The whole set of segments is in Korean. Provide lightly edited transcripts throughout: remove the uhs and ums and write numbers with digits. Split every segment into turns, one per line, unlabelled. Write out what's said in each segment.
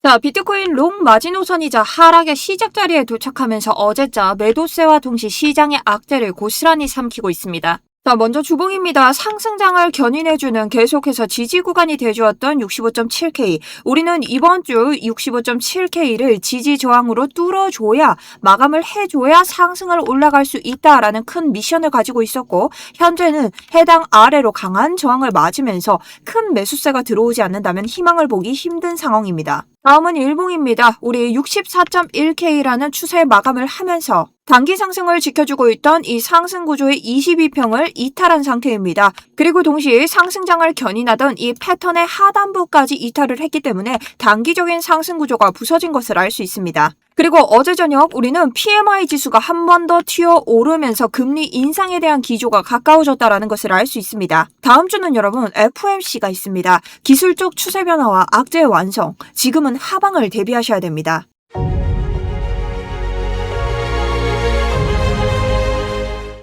자, 비트코인 롱 마지노선이자 하락의 시작 자리에 도착하면서 어제자 매도세와 동시 시장의 악재를 고스란히 삼키고 있습니다. 자, 먼저 주봉입니다. 상승장을 견인해주는 계속해서 지지 구간이 돼주었던 65.7K. 우리는 이번 주 65.7K를 지지 저항으로 뚫어줘야, 마감을 해줘야 상승을 올라갈 수 있다라는 큰 미션을 가지고 있었고, 현재는 해당 아래로 강한 저항을 맞으면서 큰 매수세가 들어오지 않는다면 희망을 보기 힘든 상황입니다. 다음은 일봉입니다. 우리 64.1K라는 추세 마감을 하면서 단기 상승을 지켜주고 있던 이 상승 구조의 22평을 이탈한 상태입니다. 그리고 동시에 상승장을 견인하던 이 패턴의 하단부까지 이탈을 했기 때문에 단기적인 상승 구조가 부서진 것을 알 수 있습니다. 그리고 어제 저녁 우리는 PMI 지수가 한 번 더 튀어 오르면서 금리 인상에 대한 기조가 가까워졌다는 것을 알 수 있습니다. 다음 주는 여러분 FOMC가 있습니다. 기술적 추세 변화와 악재의 완성, 지금은 하방을 대비하셔야 됩니다.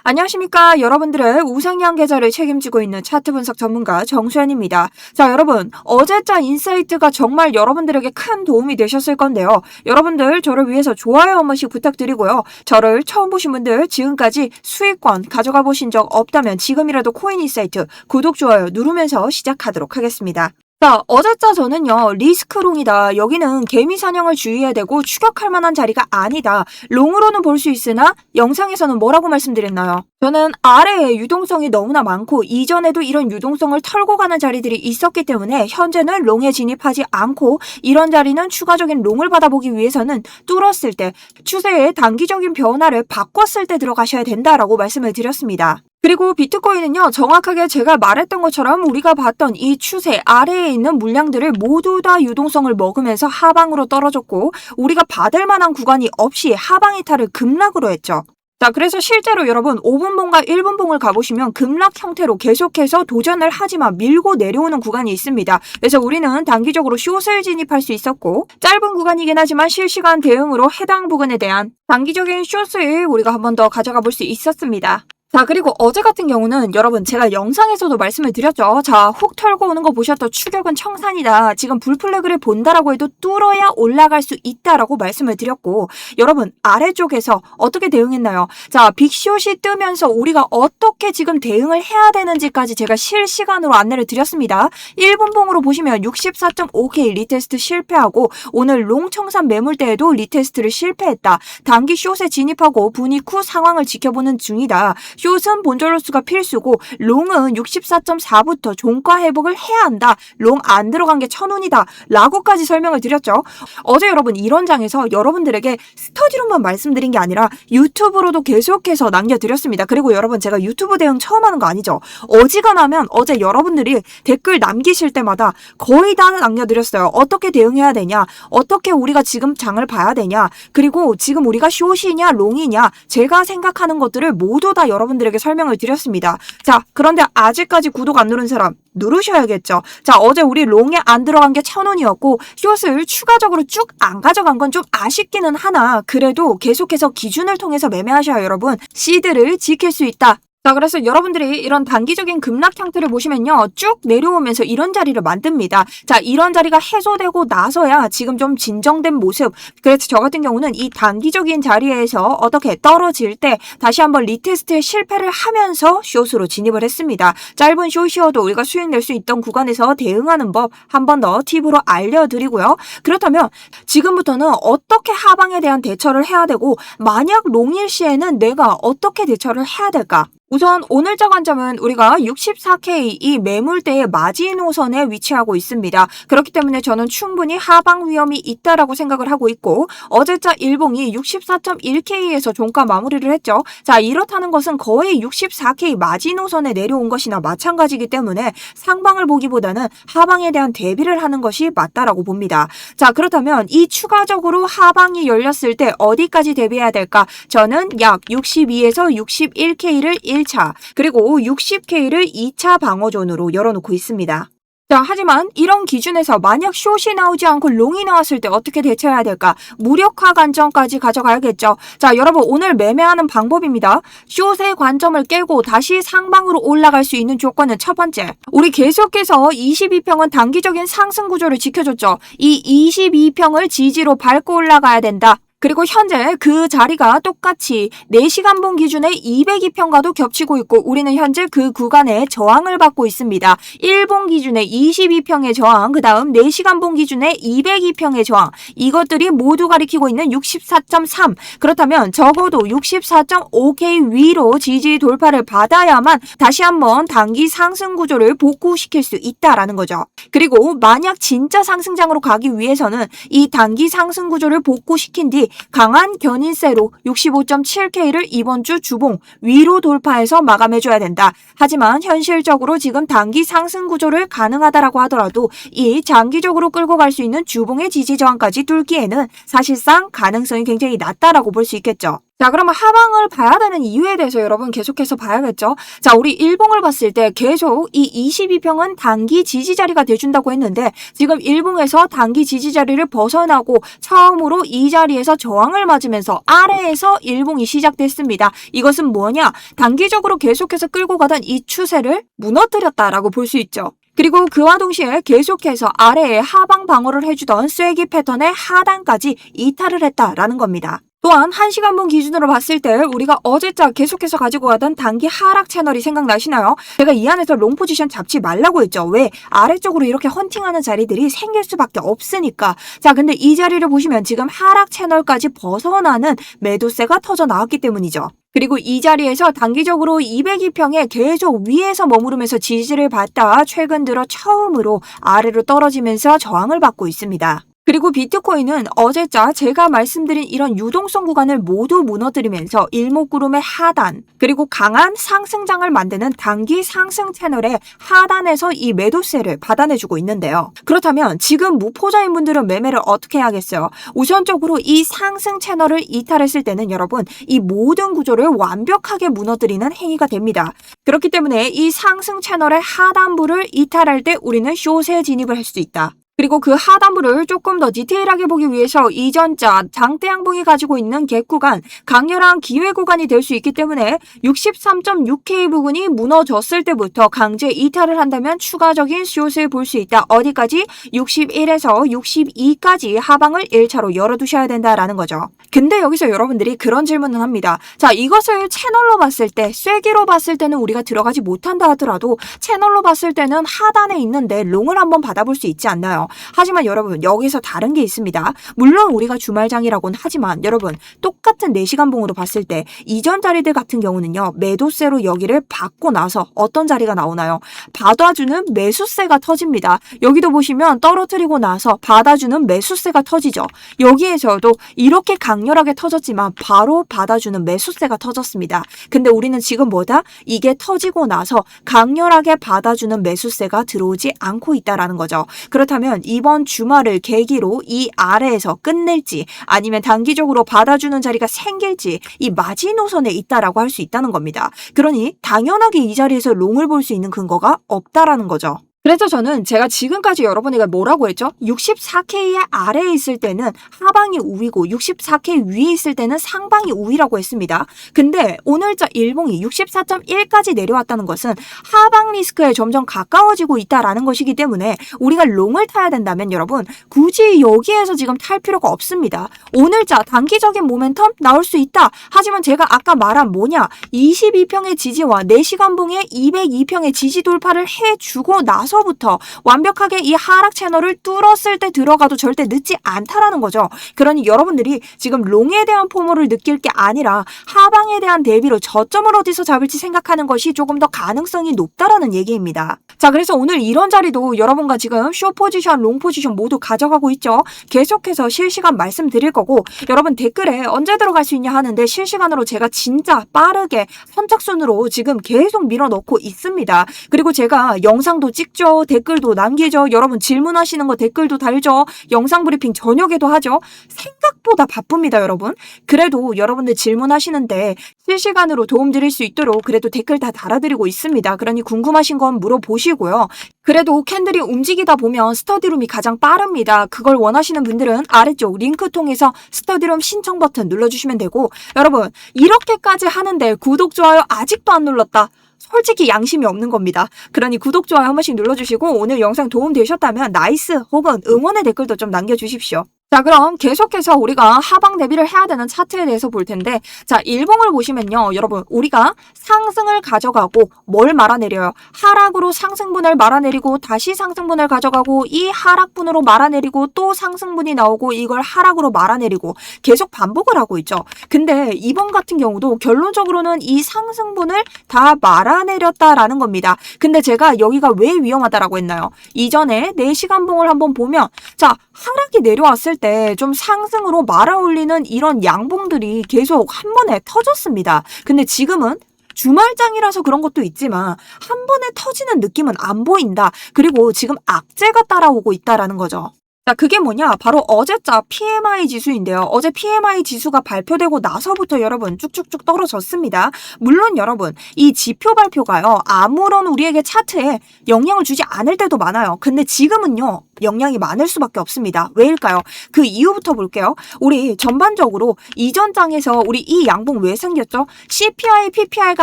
안녕하십니까. 여러분들의 우상향 계좌를 책임지고 있는 차트 분석 전문가 정수현입니다. 자, 여러분, 어제자 인사이트가 정말 여러분들에게 큰 도움이 되셨을 건데요. 여러분들 저를 위해서 좋아요 한 번씩 부탁드리고요. 저를 처음 보신 분들, 지금까지 수익권 가져가 보신 적 없다면 지금이라도 코인 인사이트 구독, 좋아요 누르면서 시작하도록 하겠습니다. 자, 어제자 저는요, 리스크롱이다. 여기는 개미 사냥을 주의해야 되고 추격할 만한 자리가 아니다. 롱으로는 볼 수 있으나 영상에서는 뭐라고 말씀드렸나요? 저는 아래에 유동성이 너무나 많고 이전에도 이런 유동성을 털고 가는 자리들이 있었기 때문에 현재는 롱에 진입하지 않고 이런 자리는 추가적인 롱을 받아보기 위해서는 뚫었을 때, 추세의 단기적인 변화를 바꿨을 때 들어가셔야 된다라고 말씀을 드렸습니다. 그리고 비트코인은요, 정확하게 제가 말했던 것처럼 우리가 봤던 이 추세 아래에 있는 물량들을 모두 다 유동성을 먹으면서 하방으로 떨어졌고, 우리가 받을 만한 구간이 없이 하방 이탈을 급락으로 했죠. 자, 그래서 실제로 여러분 5분봉과 1분봉을 가보시면 급락 형태로 계속해서 도전을 하지만 밀고 내려오는 구간이 있습니다. 그래서 우리는 단기적으로 숏을 진입할 수 있었고, 짧은 구간이긴 하지만 실시간 대응으로 해당 부분에 대한 단기적인 숏을 우리가 한 번 더 가져가 볼 수 있었습니다. 자, 그리고 어제 같은 경우는 여러분 제가 영상에서도 말씀을 드렸죠. 자, 훅 털고 오는 거 보셨던 추격은 청산이다. 지금 불플래그를 본다라고 해도 뚫어야 올라갈 수 있다라고 말씀을 드렸고, 여러분 아래쪽에서 어떻게 대응했나요? 자, 빅숏이 뜨면서 우리가 어떻게 지금 대응을 해야 되는지까지 제가 실시간으로 안내를 드렸습니다. 1분봉으로 보시면 64.5K 리테스트 실패하고 오늘 롱 청산 매물대에도 리테스트를 실패했다. 단기 숏에 진입하고 분익 후 상황을 지켜보는 중이다. 숏은 본전로스가 필수고 롱은 64.4부터 종가 회복을 해야 한다. 롱 안 들어간 게 천운이다. 라고까지 설명을 드렸죠. 어제 여러분 이런 장에서 여러분들에게 스터디로만 말씀드린 게 아니라 유튜브로도 계속해서 남겨드렸습니다. 그리고 여러분 제가 유튜브 대응 처음 하는 거 아니죠. 어지간하면 어제 여러분들이 댓글 남기실 때마다 거의 다 남겨드렸어요. 어떻게 대응해야 되냐, 어떻게 우리가 지금 장을 봐야 되냐, 그리고 지금 우리가 숏이냐 롱이냐, 제가 생각하는 것들을 모두 다 여러분들에게 설명을 드렸습니다. 자, 그런데 아직까지 구독 안 누른 사람 누르셔야겠죠. 자, 어제 우리 롱에 안 들어간 게 1000원이었고 숏을 추가적으로 쭉 안 가져간 건 좀 아쉽기는 하나 그래도 계속해서 기준을 통해서 매매하셔야 여러분 시드를 지킬 수 있다. 자, 그래서 여러분들이 이런 단기적인 급락 형태를 보시면요, 쭉 내려오면서 이런 자리를 만듭니다. 자, 이런 자리가 해소되고 나서야 지금 좀 진정된 모습. 그래서 저 같은 경우는 이 단기적인 자리에서 어떻게 떨어질 때 다시 한번 리테스트에 실패를 하면서 숏으로 진입을 했습니다. 짧은 숏이어도 우리가 수익 낼 수 있던 구간에서 대응하는 법 한 번 더 팁으로 알려드리고요. 그렇다면 지금부터는 어떻게 하방에 대한 대처를 해야 되고, 만약 롱일 시에는 내가 어떻게 대처를 해야 될까? 우선 오늘자 관점은 우리가 64K 이 매물대의 마지노선에 위치하고 있습니다. 그렇기 때문에 저는 충분히 하방 위험이 있다라고 생각을 하고 있고, 어제자 일봉이 64.1K에서 종가 마무리를 했죠. 자, 이렇다는 것은 거의 64K 마지노선에 내려온 것이나 마찬가지이기 때문에 상방을 보기보다는 하방에 대한 대비를 하는 것이 맞다라고 봅니다. 자, 그렇다면 이 추가적으로 하방이 열렸을 때 어디까지 대비해야 될까? 저는 약 62에서 61K를 1차, 그리고 60K를 2차 방어존으로 열어놓고 있습니다. 자, 하지만 이런 기준에서 만약 숏이 나오지 않고 롱이 나왔을 때 어떻게 대처해야 될까? 무력화 관점까지 가져가야겠죠. 자, 여러분 오늘 매매하는 방법입니다. 숏의 관점을 깨고 다시 상방으로 올라갈 수 있는 조건은 첫 번째. 우리 계속해서 22평은 단기적인 상승 구조를 지켜줬죠. 이 22평을 지지로 밟고 올라가야 된다. 그리고 현재 그 자리가 똑같이 4시간봉 기준의 202평과도 겹치고 있고 우리는 현재 그 구간에 저항을 받고 있습니다. 1봉 기준의 22평의 저항, 그 다음 4시간봉 기준의 202평의 저항, 이것들이 모두 가리키고 있는 64.3. 그렇다면 적어도 64.5K 위로 지지 돌파를 받아야만 다시 한번 단기 상승 구조를 복구시킬 수 있다라는 거죠. 그리고 만약 진짜 상승장으로 가기 위해서는 이 단기 상승 구조를 복구시킨 뒤 강한 견인세로 65.7K를 이번 주 주봉 위로 돌파해서 마감해줘야 된다. 하지만 현실적으로 지금 단기 상승 구조를 가능하다라고 하더라도 이 장기적으로 끌고 갈 수 있는 주봉의 지지 저항까지 뚫기에는 사실상 가능성이 굉장히 낮다라고 볼 수 있겠죠. 자, 그러면 하방을 봐야 되는 이유에 대해서 여러분 계속해서 봐야겠죠. 자, 우리 일봉을 봤을 때 계속 이 22평은 단기 지지 자리가 돼준다고 했는데 지금 일봉에서 단기 지지 자리를 벗어나고 처음으로 이 자리에서 저항을 맞으면서 아래에서 일봉이 시작됐습니다. 이것은 뭐냐? 단기적으로 계속해서 끌고 가던 이 추세를 무너뜨렸다라고 볼 수 있죠. 그리고 그와 동시에 계속해서 아래에 하방 방어를 해주던 쐐기 패턴의 하단까지 이탈을 했다라는 겁니다. 또한 1시간봉 기준으로 봤을 때 우리가 어제자 계속해서 가지고 가던 단기 하락 채널이 생각나시나요? 제가 이 안에서 롱 포지션 잡지 말라고 했죠. 왜? 아래쪽으로 이렇게 헌팅하는 자리들이 생길 수밖에 없으니까. 자, 근데 이 자리를 보시면 지금 하락 채널까지 벗어나는 매도세가 터져 나왔기 때문이죠. 그리고 이 자리에서 단기적으로 202평에 계속 위에서 머무르면서 지지를 받다 최근 들어 처음으로 아래로 떨어지면서 저항을 받고 있습니다. 그리고 비트코인은 어제자 제가 말씀드린 이런 유동성 구간을 모두 무너뜨리면서 일목구름의 하단 그리고 강한 상승장을 만드는 단기 상승 채널의 하단에서 이 매도세를 받아내주고 있는데요. 그렇다면 지금 무포자인 분들은 매매를 어떻게 해야겠어요? 우선적으로 이 상승 채널을 이탈했을 때는 여러분 이 모든 구조를 완벽하게 무너뜨리는 행위가 됩니다. 그렇기 때문에 이 상승 채널의 하단부를 이탈할 때 우리는 숏에 진입을 할 수 있다. 그리고 그 하단부를 조금 더 디테일하게 보기 위해서 이전자 장대양봉이 가지고 있는 갭 구간, 강렬한 기회 구간이 될 수 있기 때문에 63.6K 부근이 무너졌을 때부터 강제 이탈을 한다면 추가적인 숏을 볼 수 있다. 어디까지? 61에서 62까지 하방을 1차로 열어두셔야 된다라는 거죠. 근데 여기서 여러분들이 그런 질문을 합니다. 자, 이것을 채널로 봤을 때, 쐐기로 봤을 때는 우리가 들어가지 못한다 하더라도 채널로 봤을 때는 하단에 있는데 롱을 한번 받아볼 수 있지 않나요? 하지만 여러분 여기서 다른 게 있습니다. 물론 우리가 주말장이라고는 하지만 여러분 똑같은 4시간봉으로 봤을 때 이전 자리들 같은 경우는요. 매도세로 여기를 받고 나서 어떤 자리가 나오나요? 받아주는 매수세가 터집니다. 여기도 보시면 떨어뜨리고 나서 받아주는 매수세가 터지죠. 여기에서도 이렇게 강렬하게 터졌지만 바로 받아주는 매수세가 터졌습니다. 근데 우리는 지금 뭐다? 이게 터지고 나서 강렬하게 받아주는 매수세가 들어오지 않고 있다라는 거죠. 그렇다면 이번 주말을 계기로 이 아래에서 끝낼지 아니면 단기적으로 받아주는 자리가 생길지 이 마지노선에 있다라고 할 수 있다는 겁니다. 그러니 당연하게 이 자리에서 롱을 볼 수 있는 근거가 없다라는 거죠. 그래서 저는 제가 지금까지 여러분에게 뭐라고 했죠? 64K의 아래에 있을 때는 하방이 우위고 64K 위에 있을 때는 상방이 우위라고 했습니다. 근데 오늘자 일봉이 64.1까지 내려왔다는 것은 하방 리스크에 점점 가까워지고 있다라는 것이기 때문에 우리가 롱을 타야 된다면 여러분 굳이 여기에서 지금 탈 필요가 없습니다. 오늘자 단기적인 모멘텀 나올 수 있다. 하지만 제가 아까 말한 뭐냐? 22평의 지지와 4시간봉의 202평의 지지 돌파를 해주고 나서부터 완벽하게 이 하락 채널을 뚫었을 때 들어가도 절대 늦지 않다라는 거죠. 그러니 여러분들이 지금 롱에 대한 포모를 느낄 게 아니라 하방에 대한 대비로 저점을 어디서 잡을지 생각하는 것이 조금 더 가능성이 높다라는 얘기입니다. 자, 그래서 오늘 이런 자리도 여러분과 지금 숏 포지션, 롱 포지션 모두 가져가고 있죠. 계속해서 실시간 말씀드릴 거고 여러분 댓글에 언제 들어갈 수 있냐 하는데 실시간으로 제가 진짜 빠르게 선착순으로 지금 계속 밀어넣고 있습니다. 그리고 제가 영상도 찍죠. 있죠. 댓글도 남기죠. 여러분 질문하시는 거 댓글도 달죠. 영상 브리핑 저녁에도 하죠. 생각보다 바쁩니다, 여러분. 그래도 여러분들 질문하시는데 실시간으로 도움드릴 수 있도록 그래도 댓글 다 달아드리고 있습니다. 그러니 궁금하신 건 물어보시고요. 그래도 캔들이 움직이다 보면 스터디룸이 가장 빠릅니다. 그걸 원하시는 분들은 아래쪽 링크 통해서 스터디룸 신청 버튼 눌러주시면 되고, 여러분 이렇게까지 하는데 구독, 좋아요 아직도 안 눌렀다. 솔직히 양심이 없는 겁니다. 그러니 구독, 좋아요 한 번씩 눌러주시고 오늘 영상 도움 되셨다면 나이스 혹은 응원의 댓글도 좀 남겨주십시오. 자, 그럼 계속해서 우리가 하방 대비를 해야 되는 차트에 대해서 볼 텐데, 자, 일봉을 보시면요, 여러분, 우리가 상승을 가져가고 뭘 말아내려요? 하락으로 상승분을 말아내리고 다시 상승분을 가져가고 이 하락분으로 말아내리고 또 상승분이 나오고 이걸 하락으로 말아내리고 계속 반복을 하고 있죠. 근데 이번 같은 경우도 결론적으로는 이 상승분을 다 말아내렸다라는 겁니다. 근데 제가 여기가 왜 위험하다라고 했나요? 이전에 4시간봉을 한번 보면, 자, 하락이 내려왔을 때 좀 상승으로 말아올리는 이런 양봉들이 계속 한 번에 터졌습니다. 근데 지금은 주말장이라서 그런 것도 있지만 한 번에 터지는 느낌은 안 보인다. 그리고 지금 악재가 따라오고 있다라는 거죠. 자, 그게 뭐냐? 바로 어제자 PMI 지수인데요. 어제 PMI 지수가 발표되고 나서부터 여러분 쭉쭉쭉 떨어졌습니다. 물론 여러분 이 지표 발표가요, 아무런 우리에게 차트에 영향을 주지 않을 때도 많아요. 근데 지금은요, 영향이 많을 수밖에 없습니다. 왜일까요? 그 이유부터 볼게요. 우리 전반적으로 이전 장에서 우리 이 양봉 왜 생겼죠? CPI, PPI가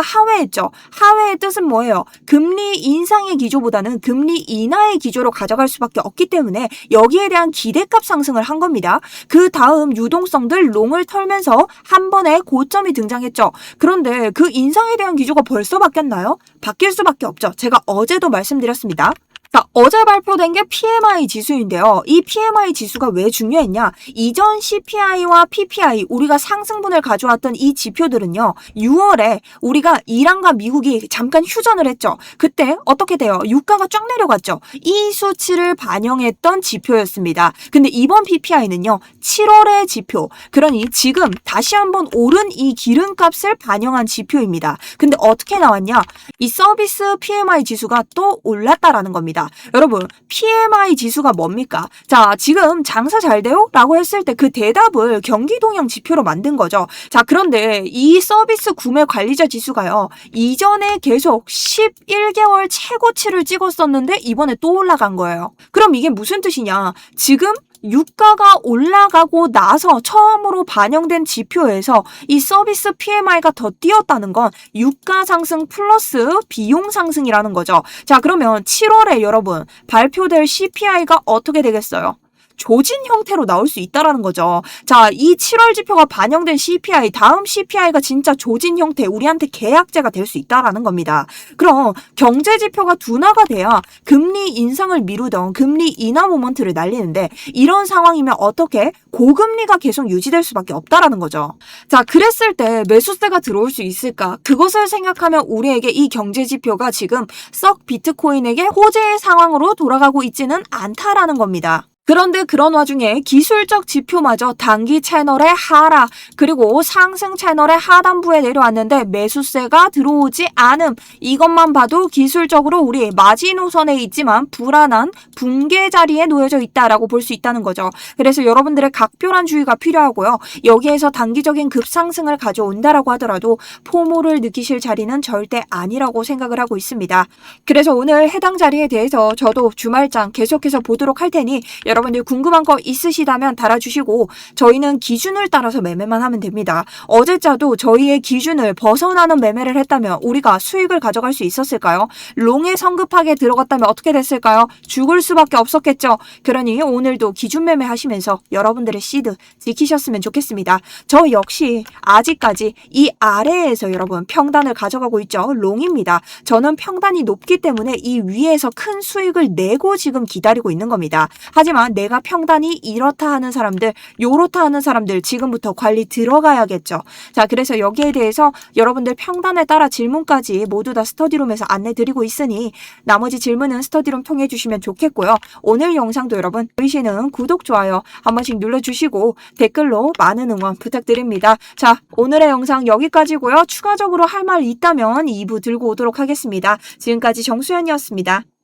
하회했죠. 하회의 뜻은 뭐예요? 금리 인상의 기조보다는 금리 인하의 기조로 가져갈 수밖에 없기 때문에 여기에 대한 기대값 상승을 한 겁니다. 그 다음 유동성들 롱을 털면서 한 번에 고점이 등장했죠. 그런데 그 인상에 대한 기조가 벌써 바뀌었나요? 바뀔 수밖에 없죠. 제가 어제도 말씀드렸습니다. 자, 어제 발표된 게 PMI 지수인데요. 이 PMI 지수가 왜 중요했냐? 이전 CPI와 PPI, 우리가 상승분을 가져왔던 이 지표들은요, 6월에 우리가 이란과 미국이 잠깐 휴전을 했죠. 그때 어떻게 돼요? 유가가 쫙 내려갔죠. 이 수치를 반영했던 지표였습니다. 근데 이번 PPI는요, 7월의 지표. 그러니 지금 다시 한번 오른 이 기름값을 반영한 지표입니다. 근데 어떻게 나왔냐? 이 서비스 PMI 지수가 또 올랐다라는 겁니다. 여러분, PMI 지수가 뭡니까? 자, 지금 장사 잘 돼요? 라고 했을 때 그 대답을 경기 동향 지표로 만든 거죠. 자, 그런데 이 서비스 구매 관리자 지수가요, 이전에 계속 11개월 최고치를 찍었었는데 이번에 또 올라간 거예요. 그럼 이게 무슨 뜻이냐? 지금 유가가 올라가고 나서 처음으로 반영된 지표에서 이 서비스 PMI가 더 뛰었다는 건 유가 상승 플러스 비용 상승이라는 거죠. 자, 그러면 7월에 여러분 발표될 CPI가 어떻게 되겠어요? 조진 형태로 나올 수 있다라는 거죠. 자, 이 7월 지표가 반영된 CPI, 다음 CPI가 진짜 조진 형태, 우리한테 계약제가 될 수 있다라는 겁니다. 그럼 경제 지표가 둔화가 돼야 금리 인상을 미루던 금리 인하 모먼트를 날리는데, 이런 상황이면 어떻게? 고금리가 계속 유지될 수밖에 없다라는 거죠. 자, 그랬을 때 매수세가 들어올 수 있을까? 그것을 생각하면 우리에게 이 경제 지표가 지금 썩 비트코인에게 호재의 상황으로 돌아가고 있지는 않다라는 겁니다. 그런데 그런 와중에 기술적 지표마저 단기 채널의 하락, 그리고 상승 채널의 하단부에 내려왔는데 매수세가 들어오지 않음. 이것만 봐도 기술적으로 우리 마지노선에 있지만 불안한 붕괴 자리에 놓여져 있다라고 볼 수 있다는 거죠. 그래서 여러분들의 각별한 주의가 필요하고요. 여기에서 단기적인 급상승을 가져온다라고 하더라도 포모를 느끼실 자리는 절대 아니라고 생각을 하고 있습니다. 그래서 오늘 해당 자리에 대해서 저도 주말장 계속해서 보도록 할 테니 여러분들 궁금한 거 있으시다면 달아주시고, 저희는 기준을 따라서 매매만 하면 됩니다. 어제자도 저희의 기준을 벗어나는 매매를 했다면 우리가 수익을 가져갈 수 있었을까요? 롱에 성급하게 들어갔다면 어떻게 됐을까요? 죽을 수밖에 없었겠죠. 그러니 오늘도 기준 매매 하시면서 여러분들의 시드 지키셨으면 좋겠습니다. 저 역시 아직까지 이 아래에서 여러분 평단을 가져가고 있죠. 롱입니다. 저는 평단이 높기 때문에 이 위에서 큰 수익을 내고 지금 기다리고 있는 겁니다. 하지만 내가 평단이 이렇다 하는 사람들, 요렇다 하는 사람들 지금부터 관리 들어가야겠죠. 자, 그래서 여기에 대해서 여러분들 평단에 따라 질문까지 모두 다 스터디룸에서 안내 드리고 있으니 나머지 질문은 스터디룸 통해 주시면 좋겠고요. 오늘 영상도 여러분 보이시는 구독, 좋아요 한 번씩 눌러주시고 댓글로 많은 응원 부탁드립니다. 자, 오늘의 영상 여기까지고요. 추가적으로 할 말 있다면 2부 들고 오도록 하겠습니다. 지금까지 정수연이었습니다.